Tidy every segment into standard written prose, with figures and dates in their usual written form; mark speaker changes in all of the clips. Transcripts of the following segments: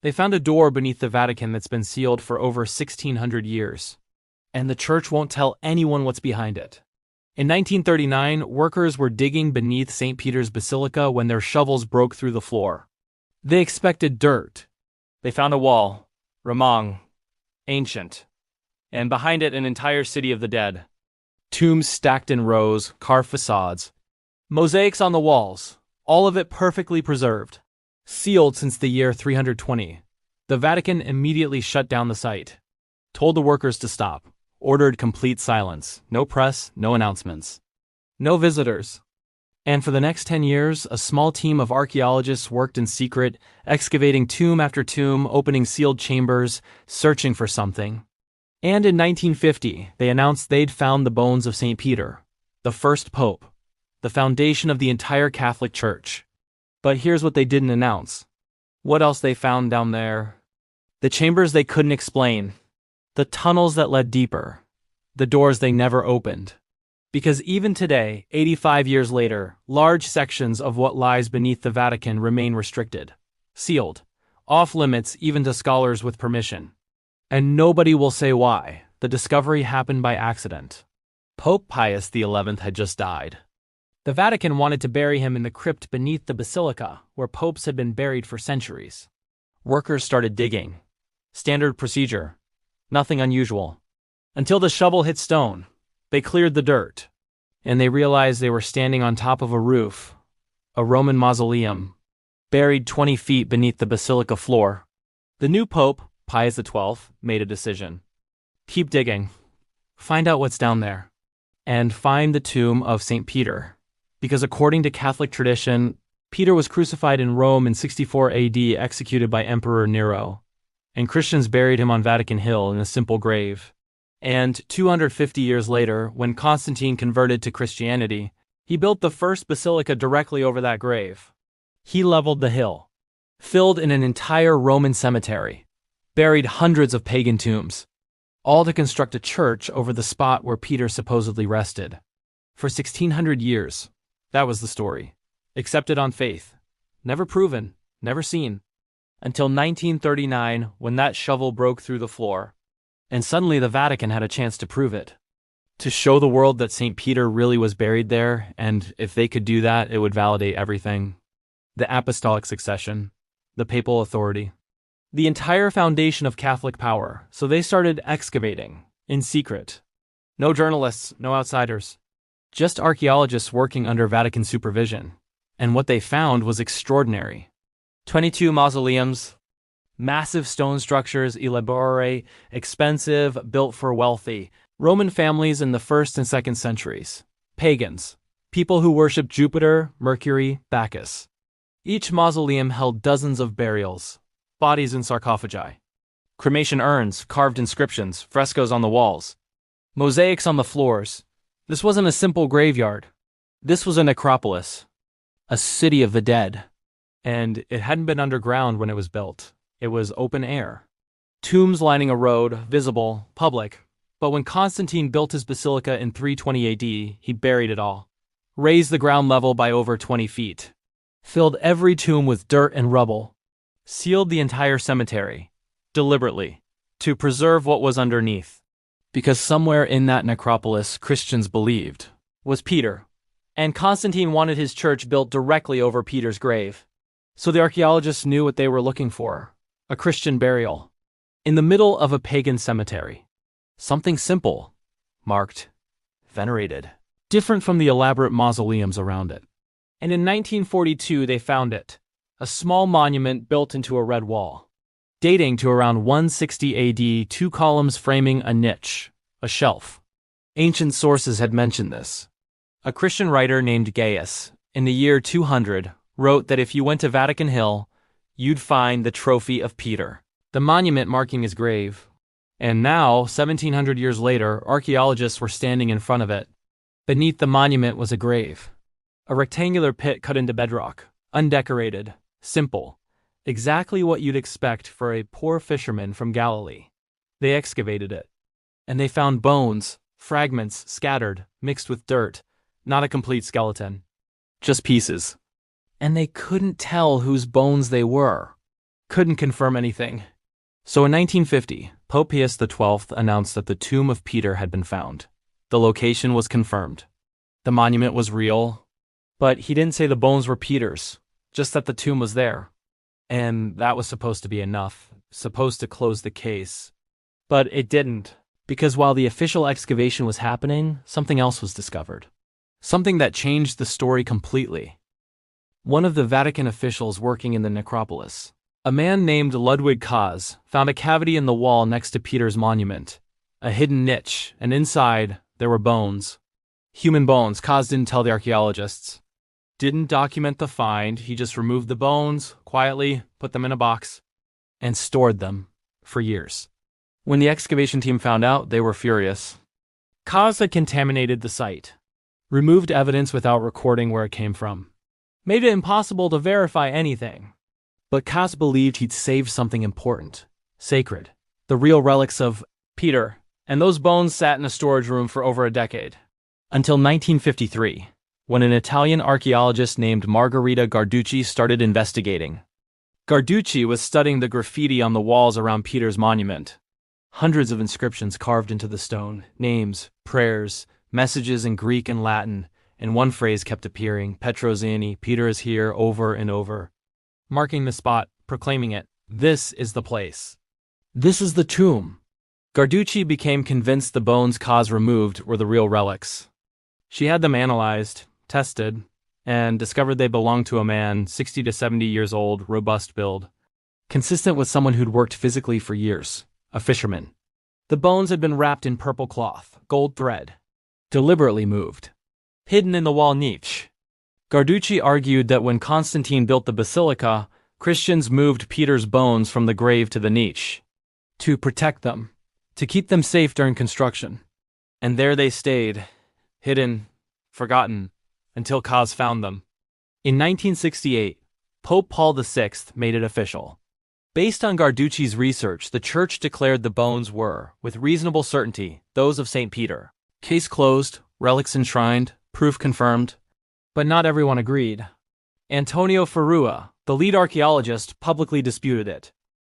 Speaker 1: They found a door beneath the Vatican that's been sealed for over 1,600 years, and the church won't tell anyone what's behind it. In 1939, workers were digging beneath St. Peter's Basilica when their shovels broke through the floor. They expected dirt. They found a wall, Ramang, ancient, and behind it an entire city of the dead. Tombs stacked in rows, carved facades, mosaics on the walls, all of it perfectly preserved. Sealed since the year 320, the Vatican immediately shut down the site, told the workers to stop, ordered complete silence, no press, no announcements, no visitors. And for the next 10 years, a small team of archaeologists worked in secret, excavating tomb after tomb, opening sealed chambers, searching for something. And in 1950, they announced they'd found the bones of St. Peter, the first pope, the foundation of the entire Catholic Church. But here's what they didn't announce. What else they found down there? The chambers they couldn't explain. The tunnels that led deeper. The doors they never opened. Because even today, 85 years later, large sections of what lies beneath the Vatican remain restricted, sealed, off limits even to scholars with permission. And nobody will say why. The discovery happened by accident. Pope Pius XI had just died. The Vatican wanted to bury him in the crypt beneath the Basilica, where popes had been buried for centuries. Workers started digging. Standard procedure. Nothing unusual. Until the shovel hit stone. They cleared the dirt. And they realized they were standing on top of a roof. A Roman mausoleum. Buried 20 feet beneath the Basilica floor. The new pope, Pius XII, made a decision. Keep digging. Find out what's down there. And find the tomb of St. Peter. Because according to Catholic tradition, Peter was crucified in Rome in 64 AD, executed by Emperor Nero, and Christians buried him on Vatican Hill in a simple grave. And 250 years later, when Constantine converted to Christianity, he built the first basilica directly over that grave. He leveled the hill, filled in an entire Roman cemetery, buried hundreds of pagan tombs, all to construct a church over the spot where Peter supposedly rested. For 1,600 years, that was the story. Accepted on faith. Never proven, never seen. Until 1939, when that shovel broke through the floor. And suddenly the Vatican had a chance to prove it. To show the world that St. Peter really was buried there, and if they could do that, it would validate everything. The apostolic succession. The papal authority. The entire foundation of Catholic power. So they started excavating, in secret. No journalists, no outsiders. Just archaeologists working under Vatican supervision. And what they found was extraordinary. 22 mausoleums, massive stone structures, elaborate, expensive, built for wealthy, Roman families in the 1st and 2nd centuries. Pagans, people who worshipped Jupiter, Mercury, Bacchus. Each mausoleum held dozens of burials, bodies in sarcophagi. Cremation urns, carved inscriptions, frescoes on the walls. Mosaics on the floors. This wasn't a simple graveyard. This was a necropolis. A city of the dead. And it hadn't been underground when it was built. It was open air. Tombs lining a road, visible, public. But when Constantine built his basilica in 320 AD, he buried it all. Raised the ground level by over 20 feet. Filled every tomb with dirt and rubble. Sealed the entire cemetery. Deliberately. To preserve what was underneath. Because somewhere in that necropolis, Christians believed, was Peter. And Constantine wanted his church built directly over Peter's grave. So the archaeologists knew what they were looking for. A Christian burial. In the middle of a pagan cemetery. Something simple. Marked. Venerated. Different from the elaborate mausoleums around it. And in 1942 they found it. A small monument built into a red wall. Dating to around 160 AD, 2 columns framing a niche. A shelf. Ancient sources had mentioned this. A Christian writer named Gaius, in the year 200, wrote that if you went to Vatican Hill, you'd find the trophy of Peter, the monument marking his grave. And now, 1,700 years later, archaeologists were standing in front of it. Beneath the monument was a grave. A rectangular pit cut into bedrock, undecorated, simple. Exactly what you'd expect for a poor fisherman from Galilee. They excavated it. And they found bones, fragments scattered, mixed with dirt. Not a complete skeleton. Just pieces. And they couldn't tell whose bones they were. couldn't confirm anything. So in 1950, Pope Pius XII announced that the tomb of Peter had been found. The location was confirmed. The monument was real, but he didn't say the bones were Peter's, just that the tomb was there. And that was supposed to be enough, supposed to close the case. But it didn't, because while the official excavation was happening, something else was discovered. Something that changed the story completely. One of the Vatican officials working in the necropolis, a man named Ludwig Kaas, found a cavity in the wall next to Peter's monument, a hidden niche, and inside there were bones. Human bones. Kaas didn't tell the archaeologists. Didn't document the find, he just removed the bones, quietly put them in a box, and stored them for years. When the excavation team found out, they were furious. Kaas had contaminated the site, removed evidence without recording where it came from, made it impossible to verify anything. But Kaas believed he'd saved something important, sacred, the real relics of Peter, and those bones sat in a storage room for over a decade. Until 1953, when an Italian archaeologist named Margherita Garducci started investigating. Garducci was studying the graffiti on the walls around Peter's monument. Hundreds of inscriptions carved into the stone, names, prayers, messages in Greek and Latin, and one phrase kept appearing, Petrozini, Peter is here, over and over. Marking the spot, proclaiming it, this is the place. This is the tomb. Garducci became convinced the bones Kaas removed were the real relics. She had them analyzed, tested, and discovered they belonged to a man 60 to 70 years old, robust build, consistent with someone who'd worked physically for years, a fisherman. The bones had been wrapped in purple cloth, gold thread, deliberately moved, hidden in the wall niche. Garducci argued that when Constantine built the Basilica, Christians moved Peter's bones from the grave to the niche to protect them, to keep them safe during construction. And there they stayed, hidden, forgotten, until Kaas found them. In 1968, Pope Paul VI made it official. Based on Garducci's research, the Church declared the bones were, with reasonable certainty, those of St. Peter. Case closed, relics enshrined, proof confirmed. But not everyone agreed. Antonio Ferrua, the lead archaeologist, publicly disputed it.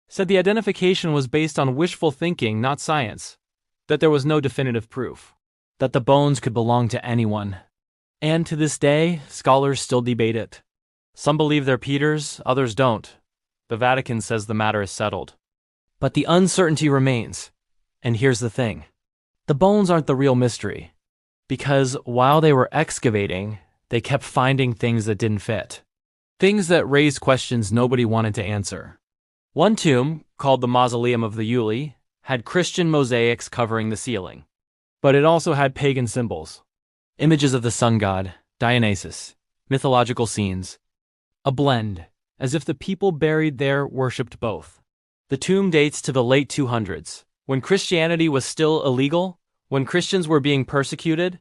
Speaker 1: Said the identification was based on wishful thinking, not science. That there was no definitive proof. That the bones could belong to anyone. And to this day, scholars still debate it. Some believe they're Peter's, others don't. The Vatican says the matter is settled. But the uncertainty remains. And here's the thing. The bones aren't the real mystery. Because while they were excavating, they kept finding things that didn't fit. Things that raised questions nobody wanted to answer. One tomb, called the Mausoleum of the Iuli, had Christian mosaics covering the ceiling. But it also had pagan symbols. Images of the sun god, Dionysus, mythological scenes. A blend, as if the people buried there worshipped both. The tomb dates to the late 200s, when Christianity was still illegal, when Christians were being persecuted,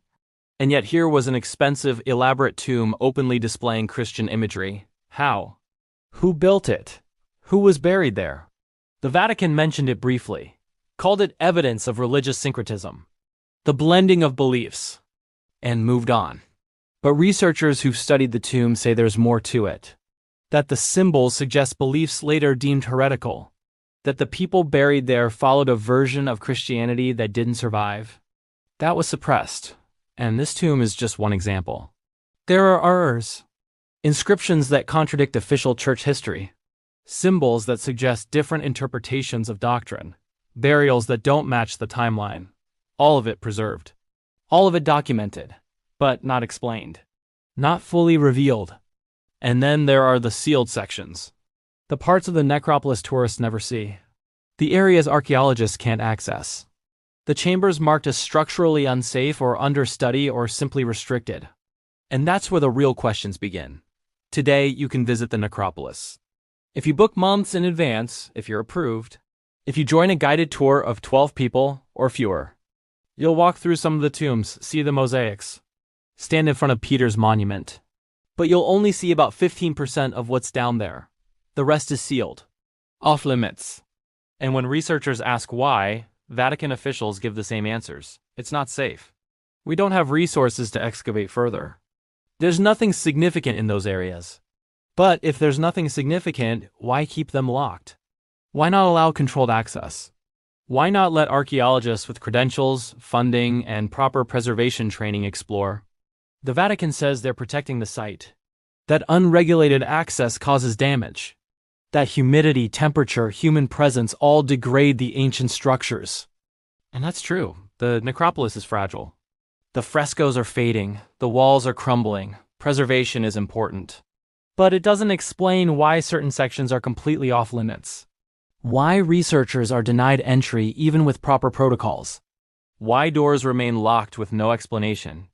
Speaker 1: and yet here was an expensive, elaborate tomb openly displaying Christian imagery. How? Who built it? Who was buried there? The Vatican mentioned it briefly, called it evidence of religious syncretism, the blending of beliefs, and moved on. But researchers who've studied the tomb say there's more to it. That the symbols suggest beliefs later deemed heretical. That the people buried there followed a version of Christianity that didn't survive. That was suppressed. And this tomb is just one example. There are errors, inscriptions that contradict official church history, symbols that suggest different interpretations of doctrine, burials that don't match the timeline, all of it preserved, all of it documented, but not explained, not fully revealed. And then there are the sealed sections, the parts of the necropolis tourists never see, the areas archaeologists can't access. The chambers marked as structurally unsafe or under study or simply restricted. And that's where the real questions begin. Today, you can visit the necropolis. If you book months in advance, if you're approved, if you join a guided tour of 12 people or fewer, you'll walk through some of the tombs, see the mosaics, stand in front of Peter's monument. But you'll only see about 15% of what's down there. The rest is sealed, off limits. And when researchers ask why, Vatican officials give the same answers. It's not safe. We don't have resources to excavate further. There's nothing significant in those areas. But if there's nothing significant, why keep them locked? Why not allow controlled access? Why not let archaeologists with credentials, funding, and proper preservation training explore? The Vatican says they're protecting the site. That unregulated access causes damage. That humidity, temperature, human presence all degrade the ancient structures. And that's true. The necropolis is fragile. The frescoes are fading, the walls are crumbling, preservation is important. But it doesn't explain why certain sections are completely off limits. Why researchers are denied entry even with proper protocols. Why doors remain locked with no explanation.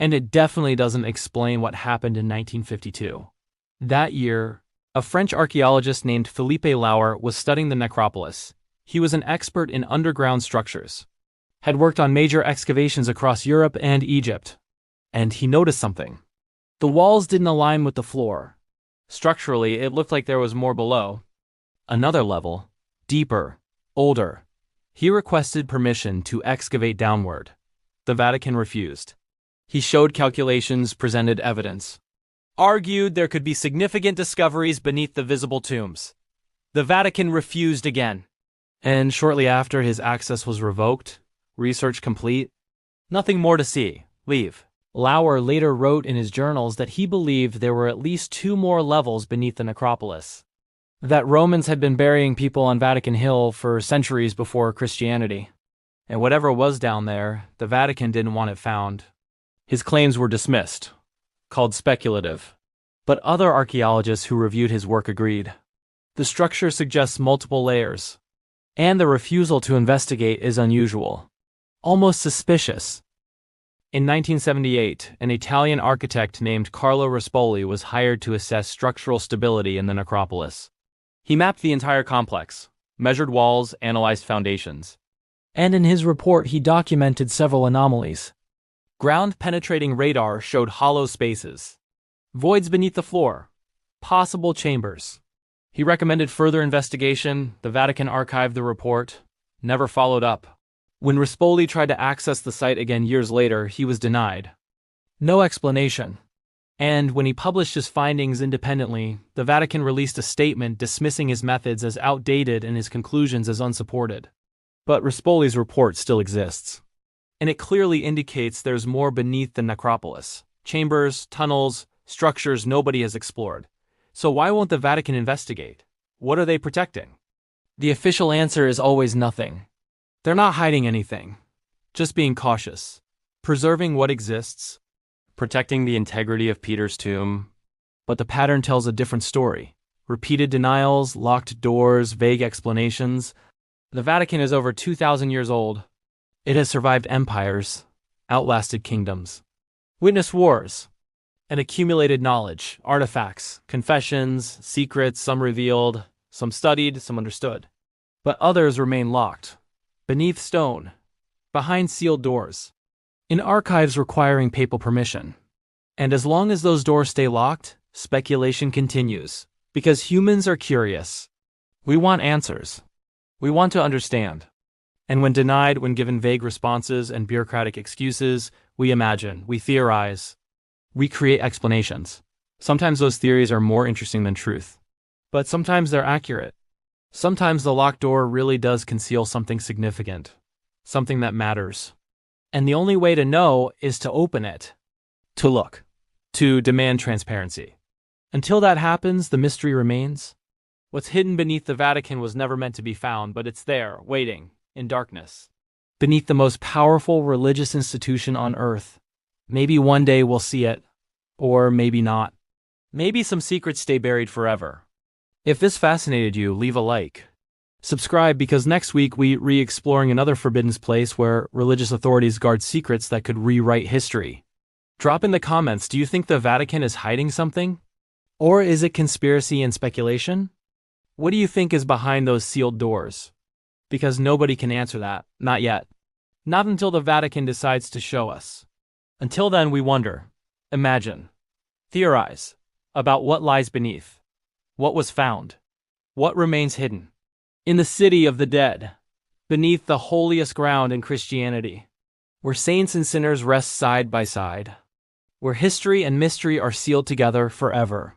Speaker 1: And it definitely doesn't explain what happened in 1952. That year, a French archaeologist named Philippe Lauer was studying the necropolis. He was an expert in underground structures, had worked on major excavations across Europe and Egypt. And he noticed something. The walls didn't align with the floor. Structurally, it looked like there was more below. Another level, deeper, older. He requested permission to excavate downward. The Vatican refused. He showed calculations, presented evidence. Argued there could be significant discoveries beneath the visible tombs. The Vatican refused again. And shortly after his access was revoked, research complete, nothing more to see, leave. Lauer later wrote in his journals that he believed there were at least 2 more levels beneath the necropolis. That Romans had been burying people on Vatican Hill for centuries before Christianity. And whatever was down there, the Vatican didn't want it found. His claims were dismissed, called speculative. But other archaeologists who reviewed his work agreed. The structure suggests multiple layers, and the refusal to investigate is unusual, almost suspicious. In 1978, an Italian architect named Carlo Rispoli was hired to assess structural stability in the necropolis. He mapped the entire complex, measured walls, analyzed foundations. And in his report, he documented several anomalies. Ground-penetrating radar showed hollow spaces, voids beneath the floor, possible chambers. He recommended further investigation. The Vatican archived the report, never followed up. When Rispoli tried to access the site again years later, he was denied. No explanation. And when he published his findings independently, the Vatican released a statement dismissing his methods as outdated and his conclusions as unsupported. But Rispoli's report still exists. And it clearly indicates there's more beneath the necropolis. Chambers, tunnels, structures nobody has explored. So why won't the Vatican investigate? What are they protecting? The official answer is always nothing. They're not hiding anything, just being cautious, preserving what exists, protecting the integrity of Peter's tomb. But the pattern tells a different story. Repeated denials, locked doors, vague explanations. The Vatican is over 2,000 years old. It has survived empires, outlasted kingdoms, witnessed wars, and accumulated knowledge, artifacts, confessions, secrets, some revealed, some studied, some understood. But others remain locked, beneath stone, behind sealed doors, in archives requiring papal permission. And as long as those doors stay locked, speculation continues, because humans are curious. We want answers. We want to understand. And when denied, when given vague responses and bureaucratic excuses, we imagine, we theorize, we create explanations. Sometimes those theories are more interesting than truth. But sometimes they're accurate. Sometimes the locked door really does conceal something significant, something that matters. And the only way to know is to open it, to look, to demand transparency. Until that happens, the mystery remains. What's hidden beneath the Vatican was never meant to be found, but it's there, waiting, in darkness, beneath the most powerful religious institution on earth. Maybe one day we'll see it, or maybe not. Maybe some secrets stay buried forever. If this fascinated you, leave a like. Subscribe, because next week we re-exploring another forbidden place where religious authorities guard secrets that could rewrite history. Drop in the comments, do you think the Vatican is hiding something? Or is it conspiracy and speculation? What do you think is behind those sealed doors? Because nobody can answer that, not yet. Not until the Vatican decides to show us. Until then, we wonder, imagine, theorize about what lies beneath, what was found, what remains hidden. In the city of the dead, beneath the holiest ground in Christianity, where saints and sinners rest side by side, where history and mystery are sealed together forever.